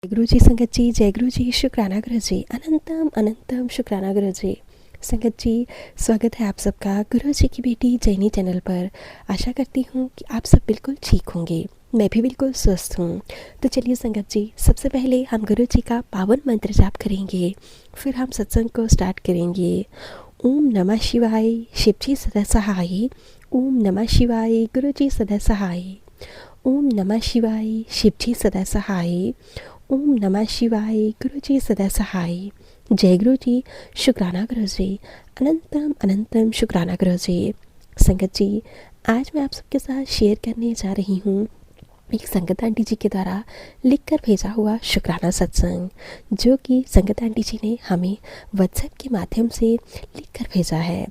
जय गुरु जी संगत जी, जय गुरु जी, शुक्राना गुरु जी, अनंतम अनंतम शुक्राना गुरु जी। संगत जी, स्वागत है आप सबका गुरु जी की बेटी जैनी चैनल पर। आशा करती हूँ कि आप सब बिल्कुल ठीक होंगे, मैं भी बिल्कुल स्वस्थ हूँ। तो चलिए संगत जी, सबसे पहले हम गुरु जी का पावन मंत्र जाप करेंगे, फिर हम सत्संग को स्टार्ट करेंगे। ओम नमः शिवाय, शिव जी सदा सहाय। ओम नमः शिवाय, गुरु जी सदा सहाय। ओम नमः शिवाय, शिव जी सदा सहाय। ओम नमः शिवाय, गुरु जी सदा सहाय। जय गुरु जी, शुक्राना गुरु जी, अनंतम अनंतम शुक्राना गुरु जी। संगत जी, आज मैं आप सबके साथ शेयर करने जा रही हूँ एक संगत आंटी जी के द्वारा लिख कर भेजा हुआ शुक्राना सत्संग, जो कि संगत आंटी जी ने हमें व्हाट्सएप के माध्यम से लिख कर भेजा है।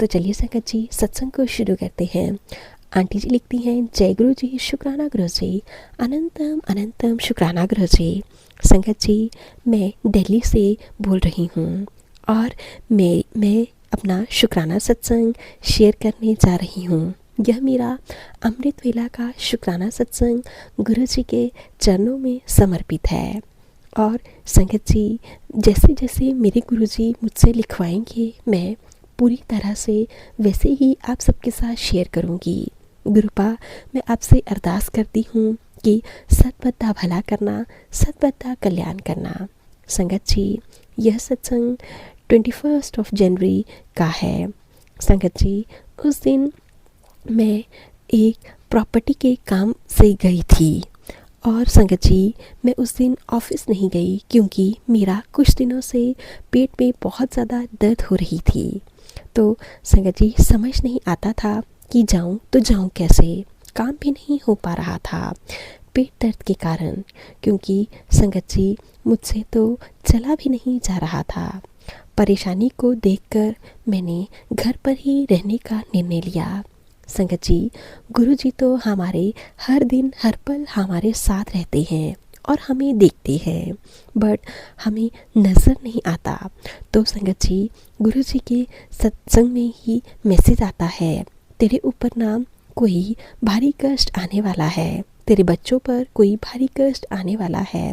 तो चलिए संगत जी, सत्संग को शुरू करते हैं। आंटी जी लिखती हैं, जय गुरु जी, शुक्राना गुरु जी, अनंतम अनंतम शुक्राना गुरु जी। संगत जी, मैं दिल्ली से बोल रही हूँ और मैं अपना शुक्राना सत्संग शेयर करने जा रही हूँ। यह मेरा अमृत वेला का शुक्राना सत्संग गुरु जी के चरणों में समर्पित है। और संगत जी, जैसे जैसे मेरे गुरु जी मुझसे लिखवाएंगे, मैं पूरी तरह से वैसे ही आप सबके साथ शेयर करूँगी। गुरुपा, मैं आपसे अरदास करती हूँ कि सतबद्धा भला करना, सतबद्धा कल्याण करना। संगत जी, यह सत्संग 21 जनवरी का है। संगत जी, उस दिन मैं एक प्रॉपर्टी के काम से गई थी और संगत जी, मैं उस दिन ऑफिस नहीं गई क्योंकि मेरा कुछ दिनों से पेट में बहुत ज़्यादा दर्द हो रही थी। तो संगत जी, समझ नहीं आता था कि जाऊं तो जाऊं कैसे। काम भी नहीं हो पा रहा था पेट दर्द के कारण, क्योंकि संगत जी, मुझसे तो चला भी नहीं जा रहा था। परेशानी को देखकर मैंने घर पर ही रहने का निर्णय लिया। संगत जी, गुरु जी तो हमारे हर दिन हर पल हमारे साथ रहते हैं और हमें देखते हैं, बट हमें नज़र नहीं आता। तो संगत जी, गुरु जी के सत्संग में ही मैसेज आता है, तेरे ऊपर ना कोई भारी कष्ट आने वाला है, तेरे बच्चों पर कोई भारी कष्ट आने वाला है।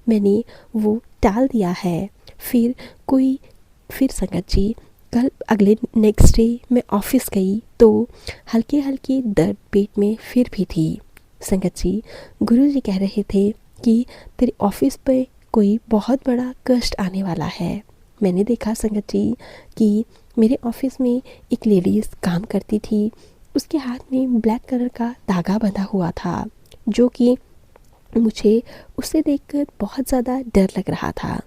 मैंने वो टाल दिया है। फिर संगत जी, कल अगले नेक्स्ट डे मैं ऑफिस गई तो हल्के हल्के दर्द पेट में फिर भी थी। संगत जी, गुरु जी कह रहे थे कि तेरे ऑफिस पे कोई बहुत बड़ा कष्ट आने वाला है। मैंने देखा संगत जी कि मेरे ऑफिस में एक लेडीज़ काम करती थी, उसके हाथ में ब्लैक कलर का धागा बंधा हुआ था, जो कि मुझे उसे देखकर बहुत ज़्यादा डर लग रहा था।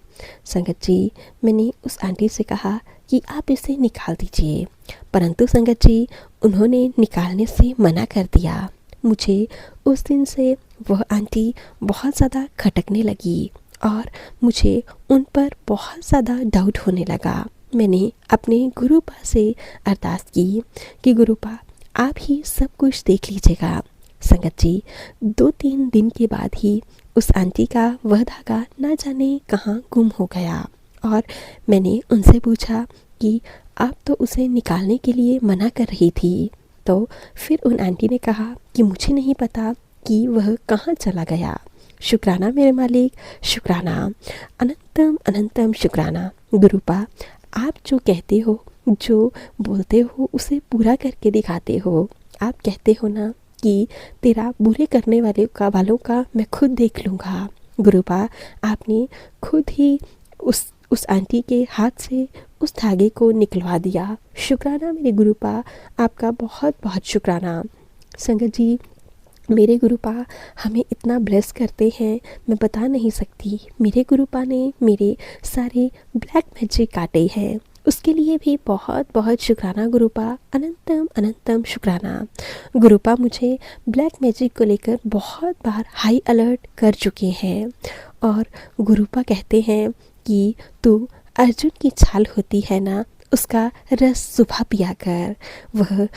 संगत जी, मैंने उस आंटी से कहा कि आप इसे निकाल दीजिए, परंतु संगत जी, उन्होंने निकालने से मना कर दिया। मुझे उस दिन से वह आंटी बहुत ज़्यादा खटकने लगी और मुझे उन पर बहुत ज़्यादा डाउट होने लगा। मैंने अपने गुरुपा से अरदास की कि गुरुपा, आप ही सब कुछ देख लीजिएगा। संगत जी, 2-3 दिन के बाद ही उस आंटी का वह धागा ना जाने कहाँ गुम हो गया और मैंने उनसे पूछा कि आप तो उसे निकालने के लिए मना कर रही थी। तो फिर उन आंटी ने कहा कि मुझे नहीं पता कि वह कहाँ चला गया। शुक्राना मेरे मालिक, शुक्राना, अनंतम अनंतम शुक्राना। गुरुपा, आप जो कहते हो, जो बोलते हो, उसे पूरा करके दिखाते हो। आप कहते हो ना कि तेरा बुरे करने वालों का मैं खुद देख लूँगा। गुरुपा, आपने खुद ही उस आंटी के हाथ से उस धागे को निकलवा दिया। शुक्राना मेरे गुरुपा, आपका बहुत बहुत शुक्राना। संगत जी, मेरे गुरुपा हमें इतना ब्लेस करते हैं, मैं बता नहीं सकती। मेरे गुरुपा ने मेरे सारे ब्लैक मैजिक काटे हैं, उसके लिए भी बहुत बहुत शुक्राना गुरुपा, अनंतम अनंतम शुक्राना। गुरुपा मुझे ब्लैक मैजिक को लेकर बहुत बार हाई अलर्ट कर चुके हैं और गुरुपा कहते हैं कि तू अर्जुन की छाल होती है ना, उसका रस सुबह पिया कर, वह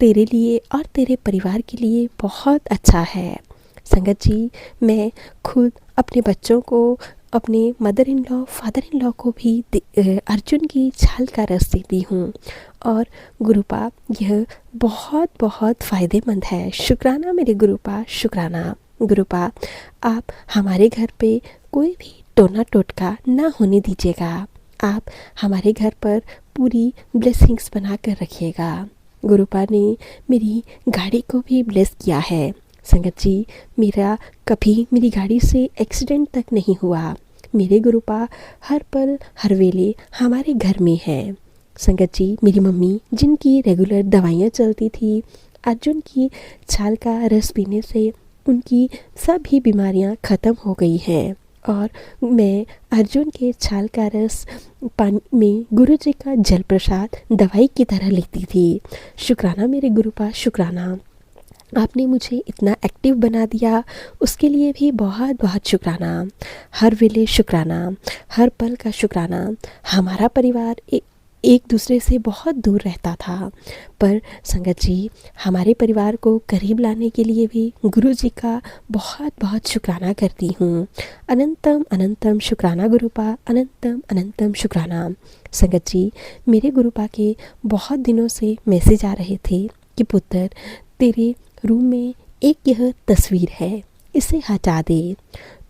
तेरे लिए और तेरे परिवार के लिए बहुत अच्छा है। संगत जी, मैं खुद अपने बच्चों को, अपने mother in law, father in law को भी अर्जुन की छाल का रस देती हूँ और गुरुपा, यह बहुत बहुत फ़ायदेमंद है। शुक्राना मेरे गुरुपा, शुक्राना। गुरुपा, आप हमारे घर पे कोई भी टोना टोटका ना होने दीजिएगा। आप हमारे घर पर पूरी ब्लेसिंग्स बना कर रखिएगा। गुरुपा ने मेरी गाड़ी को भी ब्लेस किया है। संगत जी, मेरा कभी मेरी गाड़ी से एक्सीडेंट तक नहीं हुआ। मेरे गुरुपा हर पल हर वेले हमारे घर में हैं। संगत जी, मेरी मम्मी जिनकी रेगुलर दवाइयाँ चलती थी, अर्जुन की छाल का रस पीने से उनकी सभी बीमारियां ख़त्म हो गई हैं। और मैं अर्जुन के छाल का रस पानी में गुरु जी का जल प्रसाद दवाई की तरह लेती थी। शुक्राना मेरे गुरुपा, शुक्राना। आपने मुझे इतना एक्टिव बना दिया, उसके लिए भी बहुत बहुत शुक्राना। हर वेले शुक्राना, हर पल का शुक्राना। हमारा परिवार एक दूसरे से बहुत दूर रहता था, पर संगत जी, हमारे परिवार को करीब लाने के लिए भी गुरु जी का बहुत बहुत शुक्राना करती हूँ। अनंतम अनंतम शुक्राना गुरुपा, अनंतम अनंतम शुक्राना। संगत जी, मेरे गुरुपा के बहुत दिनों से मैसेज आ रहे थे कि पुत्र, तेरे रूम में एक यह तस्वीर है, इसे हटा दे।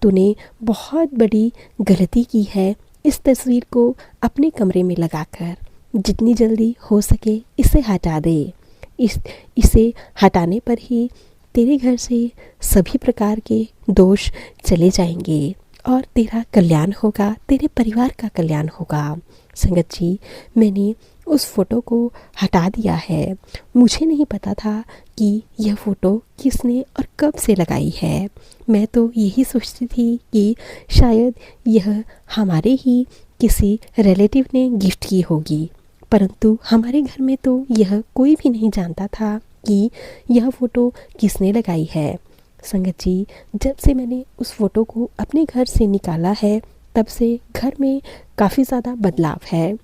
तूने बहुत बड़ी गलती की है। इस तस्वीर को अपने कमरे में लगाकर जितनी जल्दी हो सके इसे हटा दे। इसे हटाने पर ही तेरे घर से सभी प्रकार के दोष चले जाएंगे और तेरा कल्याण होगा, तेरे परिवार का कल्याण होगा। संगत जी, मैंने उस फ़ोटो को हटा दिया है। मुझे नहीं पता था कि यह फ़ोटो किसने और कब से लगाई है। मैं तो यही सोचती थी कि शायद यह हमारे ही किसी रिलेटिव ने गिफ्ट की होगी, परंतु हमारे घर में तो यह कोई भी नहीं जानता था कि यह फ़ोटो किसने लगाई है। संगत जी, जब से मैंने उस फ़ोटो को अपने घर से निकाला है, तब से घर में काफ़ी ज़्यादा बदलाव है।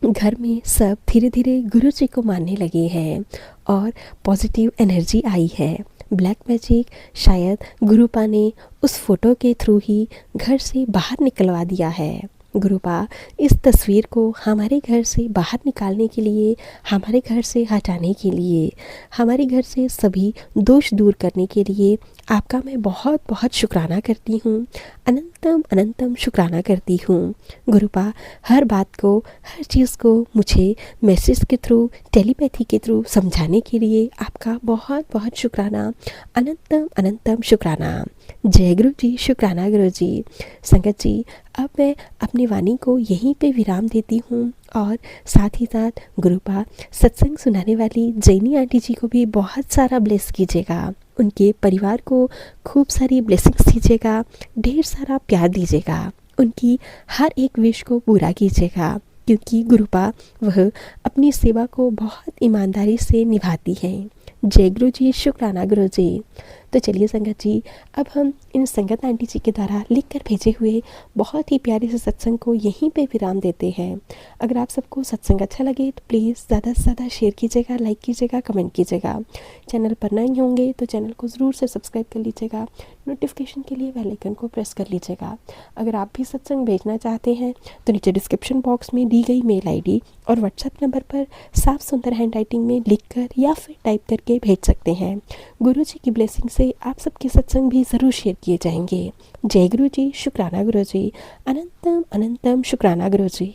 घर में सब धीरे धीरे गुरु जी को मानने लगे हैं और पॉजिटिव एनर्जी आई है। ब्लैक मैजिक शायद गुरुपा ने उस फोटो के थ्रू ही घर से बाहर निकलवा दिया है। गुरुपा इस तस्वीर को हमारे घर से बाहर निकालने के लिए, हमारे घर से हटाने के लिए, हमारे घर से सभी दोष दूर करने के लिए आपका मैं बहुत बहुत शुक्राना करती हूँ। अनंतम अनंतम शुक्राना करती हूँ। गुरुपा हर बात को, हर चीज़ को मुझे मैसेज के थ्रू, टेलीपैथी के थ्रू समझाने के लिए आपका बहुत बहुत शुक्राना। अनंतम अनंतम शुक्राना। जय गुरु जी, शुक्राना गुरु जी। संगत जी, अब मैं अपनी वाणी को यहीं पे विराम देती हूँ और साथ ही साथ गुरुपा सत्संग सुनाने वाली जैनी आंटी जी को भी बहुत सारा ब्लेस कीजिएगा। उनके परिवार को खूब सारी ब्लेसिंग्स दीजिएगा, ढेर सारा प्यार दीजिएगा, उनकी हर एक विश को पूरा कीजिएगा, क्योंकि गुरुपा वह अपनी सेवा को बहुत ईमानदारी से निभाती हैं। जय गुरु जी, शुक्राना गुरु जी। तो चलिए संगत जी, अब हम इन संगत आंटी जी के द्वारा लिख कर भेजे हुए बहुत ही प्यारे से सत्संग को यहीं पे विराम देते हैं। अगर आप सबको सत्संग अच्छा लगे तो प्लीज़ ज़्यादा से ज़्यादा शेयर कीजिएगा, लाइक कीजिएगा, कमेंट कीजिएगा। चैनल पर नए होंगे तो चैनल को ज़रूर से सब्सक्राइब कर लीजिएगा। नोटिफिकेशन के लिए बेल आइकन को प्रेस कर लीजिएगा। अगर आप भी सत्संग भेजना चाहते हैं तो नीचे डिस्क्रिप्शन बॉक्स में दी गई मेल ID और व्हाट्सएप नंबर पर साफ सुंदर हैंड राइटिंग में लिख कर या फिर टाइप करके भेज सकते हैं। गुरु जी की ब्लेसिंग से आप सबके सत्संग भी ज़रूर शेयर किए जाएंगे। जय गुरु जी, शुक्राना गुरु जी। अनंतम अनंतम शुक्राना गुरु जी।